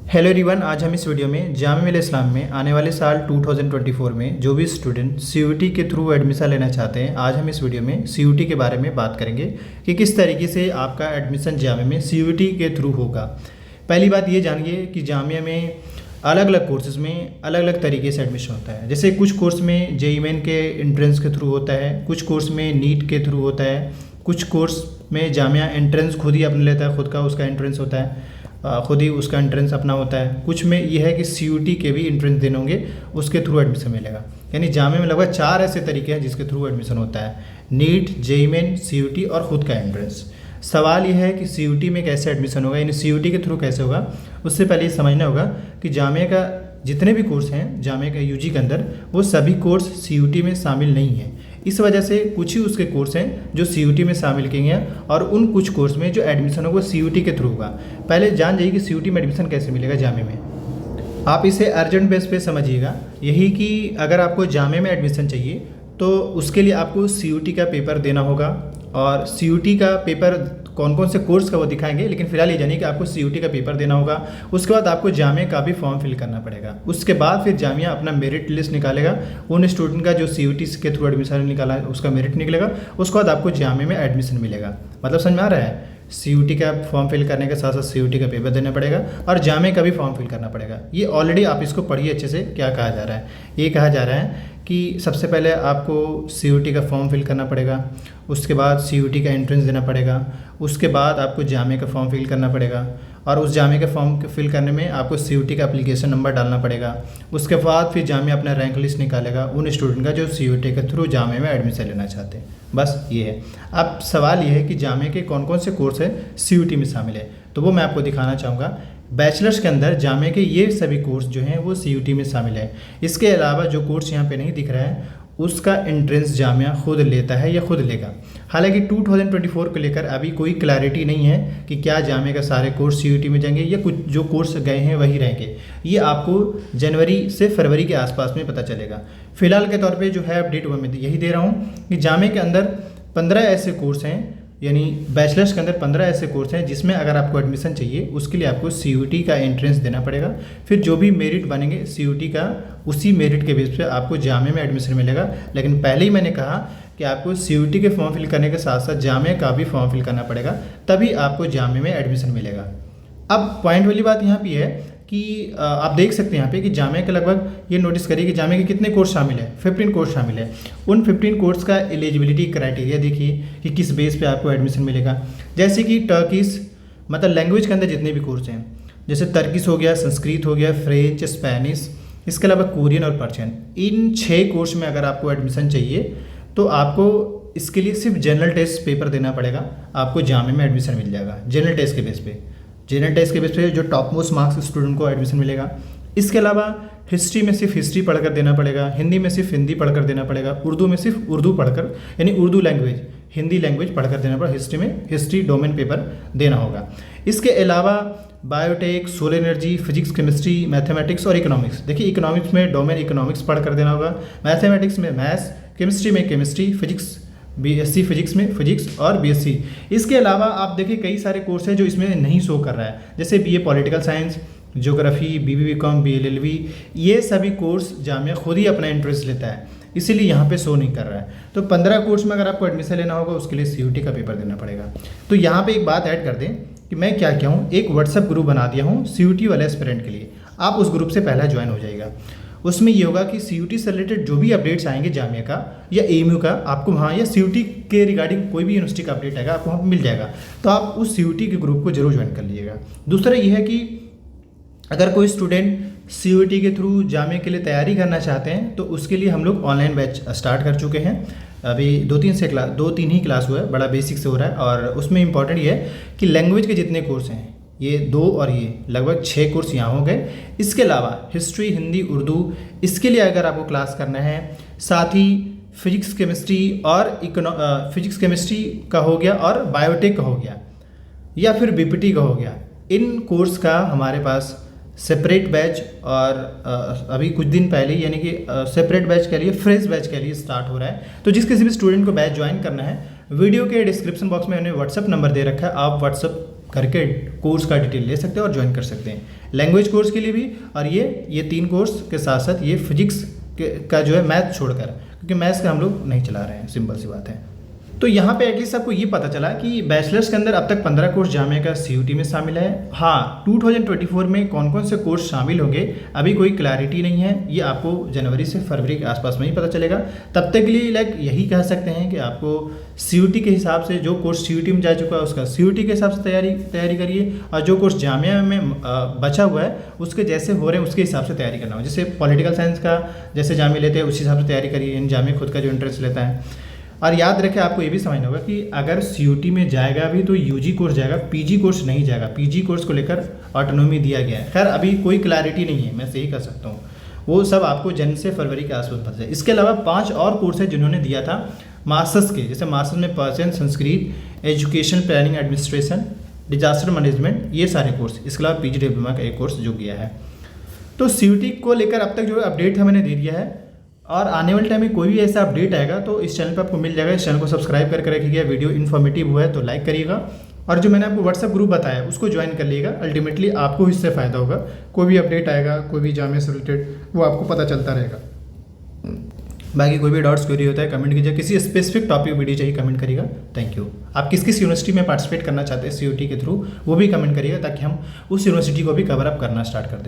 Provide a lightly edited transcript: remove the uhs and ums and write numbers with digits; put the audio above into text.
Hello everyone, आज हम इस वीडियो में जामिया मिल्लिया इस्लाम में आने वाले साल 2024 में जो भी स्टूडेंट सीयूटी के थ्रू एडमिशन लेना चाहते हैं, आज हम इस वीडियो में सीयूटी के बारे में बात करेंगे कि किस तरीके से आपका एडमिशन जामिया में सीयूटी के थ्रू होगा। पहली बात ये जानिए कि जामिया में अलग अलग कोर्सेज में अलग अलग तरीके से एडमिशन होता है। जैसे कुछ कोर्स में जेईई मेन के एंट्रेंस के थ्रू होता है, कुछ कोर्स में नीट के थ्रू होता है, कुछ कोर्स में जामिया एंट्रेंस खुद ही अपने लेता है, खुद का उसका एंट्रेंस होता है, खुद ही उसका एंट्रेंस अपना होता है। कुछ में यह है कि सीयूटी के भी एंट्रेंस देने होंगे, उसके थ्रू एडमिशन मिलेगा। यानी जामिया में लगभग 4 ऐसे तरीके हैं जिसके थ्रू एडमिशन होता है: नीट, जेईई मेन, सीयूटी और ख़ुद का एंट्रेंस। सवाल यह है कि सीयूटी में कैसे एडमिशन होगा, यानी सीयूटी के थ्रू कैसे होगा। उससे पहले ये समझना होगा कि जामिया का जितने भी कोर्स हैं जामिया का यूजी के अंदर, वो सभी कोर्स सीयूटी में शामिल नहीं हैं। इस वजह से कुछ ही उसके कोर्स हैं जो सीयूटी में शामिल किए हैं और उन कुछ कोर्स में जो एडमिशन होगा सीयूटी के थ्रू होगा। पहले जान जाइए कि सीयूटी में एडमिशन कैसे मिलेगा जामिया में। आप इसे अर्जेंट बेस पे समझिएगा, यही कि अगर आपको जामिया में एडमिशन चाहिए तो उसके लिए आपको सीयूटी का पेपर देना होगा। और सीयूटी का पेपर कौन कौन से कोर्स का वो दिखाएंगे, लेकिन फिलहाल ये जानिए कि आपको सीयूटी का पेपर देना होगा। उसके बाद आपको जामिया का भी फॉर्म फिल करना पड़ेगा। उसके बाद फिर जामिया अपना मेरिट लिस्ट निकालेगा, उन स्टूडेंट का जो सीयूटी के थ्रू एडमिशन निकाला है उसका मेरिट निकलेगा। उसके बाद आपको जामिया में एडमिशन मिलेगा। मतलब समझ में आ रहा है? सीयूटी का फॉर्म फिल करने के साथ साथ सीयूटी का पेपर देना पड़ेगा और जामिया का भी फॉर्म फिल करना पड़ेगा। ये ऑलरेडी आप इसको पढ़िए अच्छे से। क्या कहा जा रहा है? ये कहा जा रहा है कि सबसे पहले आपको सीयूटी का फॉर्म फिल करना पड़ेगा, उसके बाद सीयूटी का एंट्रेंस देना पड़ेगा, उसके बाद आपको जामिया का फॉर्म फिल करना पड़ेगा और उस जामिया का फॉर्म फिल करने में आपको सीयूटी का एप्लीकेशन नंबर डालना पड़ेगा। उसके बाद फिर जामिया अपना रैंक लिस्ट निकालेगा उन स्टूडेंट का जो सीयूटी के थ्रू जामिया में एडमिशन लेना चाहते हैं। बस ये है। अब सवाल ये है कि जामिया के कौन कौन से कोर्स है सीयूटी में शामिल है, तो वो मैं आपको दिखाना चाहूँगा। बैचलर्स के अंदर जामिया के ये सभी कोर्स जो हैं वो सीयूटी में शामिल है। इसके अलावा जो कोर्स यहाँ पे नहीं दिख रहा है उसका एंट्रेंस जामिया खुद लेता है या खुद लेगा। हालांकि 2024 को लेकर अभी कोई क्लैरिटी नहीं है कि क्या जामिया का सारे कोर्स सीयूटी में जाएंगे या कुछ जो कोर्स गए हैं वही रहेंगे। ये आपको जनवरी से फरवरी के आसपास में पता चलेगा। फिलहाल के तौर पे जो है अपडेट वो मैं यही दे रहा हूँ कि जामिया के अंदर 15 ऐसे कोर्स हैं, यानी बैचलर्स के अंदर 15 ऐसे कोर्स हैं जिसमें अगर आपको एडमिशन चाहिए उसके लिए आपको सीयूटी का एंट्रेंस देना पड़ेगा। फिर जो भी मेरिट बनेंगे सीयूटी का, उसी मेरिट के बेस पे आपको जामिया में एडमिशन मिलेगा। लेकिन पहले ही मैंने कहा कि आपको सीयूटी के फॉर्म फिल करने के साथ साथ जामिया का भी फॉर्म फिल करना पड़ेगा, तभी आपको जामिया में एडमिशन मिलेगा। अब पॉइंट वाली बात यहाँ पे है कि आप देख सकते हैं यहाँ पे कि जामिया के लगभग ये नोटिस करिए कि जामिया के कितने कोर्स शामिल है, 15 कोर्स शामिल है। उन 15 कोर्स का एलिजिबिलिटी क्राइटेरिया देखिए कि किस बेस पे आपको एडमिशन मिलेगा। जैसे कि टर्किश, मतलब लैंग्वेज के अंदर जितने भी कोर्स हैं, जैसे तर्किश हो गया, संस्कृत हो गया, फ्रेंच, स्पेनिश, इसके अलावा कोरियन और पर्शियन, इन 6 कोर्स में अगर आपको एडमिशन चाहिए तो आपको इसके लिए सिर्फ जनरल टेस्ट पेपर देना पड़ेगा, आपको जामिया में एडमिशन मिल जाएगा। जनरल टेस्ट के बेस पे, जनरल टेस्ट के बेस पे जो टॉप मोस्ट मार्क्स स्टूडेंट को एडमिशन मिलेगा। इसके अलावा हिस्ट्री में सिर्फ हिस्ट्री पढ़कर देना पड़ेगा, हिंदी में सिर्फ हिंदी पढ़कर देना पड़ेगा, उर्दू में सिर्फ उर्दू पढ़कर, यानी उर्दू लैंग्वेज, हिंदी लैंग्वेज पढ़कर देना पड़ेगा। हिस्ट्री में हिस्ट्री डोमेन पेपर देना होगा। इसके अलावा biotech, solar energy, physics, chemistry, mathematics और इकोनॉमिक्स। देखिए इकोनॉमिक्स में डोमेन इकोनॉमिक्स पढ़ कर देना होगा, मैथमेटिक्स में मैथ्स, केमिस्ट्री में केमिस्ट्री, फिजिक्स बीएससी फिजिक्स में फिजिक्स और बीएससी। इसके अलावा आप देखिए कई सारे कोर्स हैं जो इसमें नहीं शो कर रहा है, जैसे BA political science, geography, BBCom, BLLB. ये सभी कोर्स जामिया खुद ही अपना इंटरेस्ट लेता है, इसीलिए यहाँ पे शो नहीं कर रहा है। तो 15 कोर्स में अगर आपको एडमिशन लेना होगा उसके लिए सीयूटी का पेपर देना पड़ेगा। तो यहाँ पे एक बात ऐड कर दें कि मैं क्या किया हूँ, एक व्हाट्सअप ग्रुप बना दिया हूँ सीयूटी वाले एस्पिरेंट के लिए। आप उस ग्रुप से पहला ज्वाइन हो जाएगा। उसमें ये होगा कि सीयूटी से रिलेटेड जो भी अपडेट्स आएंगे जामिया का या एएमयू का, आपको वहाँ, या सीयूटी के रिगार्डिंग कोई भी यूनिवर्सिटी का अपडेट आएगा आपको वहाँ मिल जाएगा। तो आप उस सीयूटी के ग्रुप को जरूर ज्वाइन कर लीजिएगा। दूसरा ये है कि अगर कोई स्टूडेंट सीयूटी के थ्रू जामिया के लिए तैयारी करना चाहते हैं तो उसके लिए हम लोग ऑनलाइन बैच स्टार्ट कर चुके हैं। अभी 2-3 ही क्लास हुआ है, बड़ा बेसिक से हो रहा है। और उसमें इंपॉर्टेंट ये है कि लैंग्वेज के जितने कोर्स हैं, ये 2 और ये लगभग 6 कोर्स यहाँ हो गए। इसके अलावा हिस्ट्री, हिंदी, उर्दू, इसके लिए अगर आपको क्लास करना है, साथ ही फिजिक्स केमिस्ट्री और फिजिक्स केमिस्ट्री का हो गया और बायोटेक का हो गया या फिर बीपीटी का हो गया, इन कोर्स का हमारे पास सेपरेट बैच और अभी कुछ दिन पहले यानी कि सेपरेट बैच के लिए, फ्रेश बैच के लिए स्टार्ट हो रहा है। तो जिस किसी भी स्टूडेंट को बैच ज्वाइन करना है, वीडियो के डिस्क्रिप्शन बॉक्स में मैंने व्हाट्सअप नंबर दे रखा है, आप व्हाट्सअप करके कोर्स का डिटेल ले सकते हैं और ज्वाइन कर सकते हैं। लैंग्वेज कोर्स के लिए भी, और ये 3 कोर्स के साथ साथ ये फिजिक्स का जो है मैथ छोड़कर, क्योंकि मैथ्स का हम लोग नहीं चला रहे हैं, सिंपल सी बात है। तो यहाँ पे एटलीस्ट आपको ये पता चला कि बैचलर्स के अंदर अब तक 15 कोर्स जामिया का CUT में शामिल है। हाँ, 2024 में कौन कौन से कोर्स शामिल होंगे अभी कोई क्लैरिटी नहीं है, ये आपको जनवरी से फरवरी के आसपास में ही पता चलेगा। तब तक के लिए यही कह सकते हैं कि आपको CUT के हिसाब से, जो कोर्स CUT में जा चुका है उसका CUT के हिसाब से तैयारी करिए, और जो कोर्स जामिया में बचा हुआ है उसके जैसे हो रहे हैं उसके हिसाब से तैयारी करना हो। जैसे पॉलिटिकल साइंस का जैसे जामिया लेते हैं उसी हिसाब से तैयारी करिए, इन जामिया खुद का जो इंटरेस्ट लेता है। और याद रखें, आपको ये भी समझना होगा कि अगर CUT में जाएगा भी तो UG कोर्स जाएगा, PG कोर्स नहीं जाएगा। PG कोर्स को लेकर ऑटोनॉमी दिया गया है। खैर अभी कोई क्लैरिटी नहीं है, मैं सही कर सकता हूँ, वो सब आपको जनवरी से फरवरी के आसपास पता चले। इसके अलावा 5 और कोर्स है जिन्होंने दिया था मास्टर्स के, जैसे मास्टर्स में Persian Sanskrit, education planning administration, disaster management, ये सारे कोर्स। इसके अलावा PG डिप्लोमा का एक कोर्स जो किया है। तो CUT को लेकर अब तक जो अपडेट था मैंने दे दिया है, और आने वाले टाइम में कोई भी ऐसा अपडेट आएगा तो इस चैनल पर आपको मिल जाएगा। इस चैनल को सब्सक्राइब करके रखिएगा। वीडियो इन्फॉर्मेटिव हुआ है तो लाइक करिएगा, और जो मैंने आपको व्हाट्सएप ग्रुप बताया उसको ज्वाइन कर लीजिएगा। अल्टीमेटली आपको इससे फ़ायदा होगा, कोई भी अपडेट आएगा, कोई भी जामिया से रिलेटेड, वो आपको पता चलता रहेगा। बाकी कोई भी डाउट्स क्वेरी होता है कमेंट कीजिए, किसी स्पेसिफिक टॉपिक वीडियो चाहिए कमेंट करिएगा। Thank you. आप किस यूनिवर्सिटी में पार्टिसिपेट करना चाहते हैं CUT के थ्रू, वो भी कमेंट करिएगा ताकि हम उस यूनिवर्सिटी को भी कवर अप करना स्टार्ट कर दें।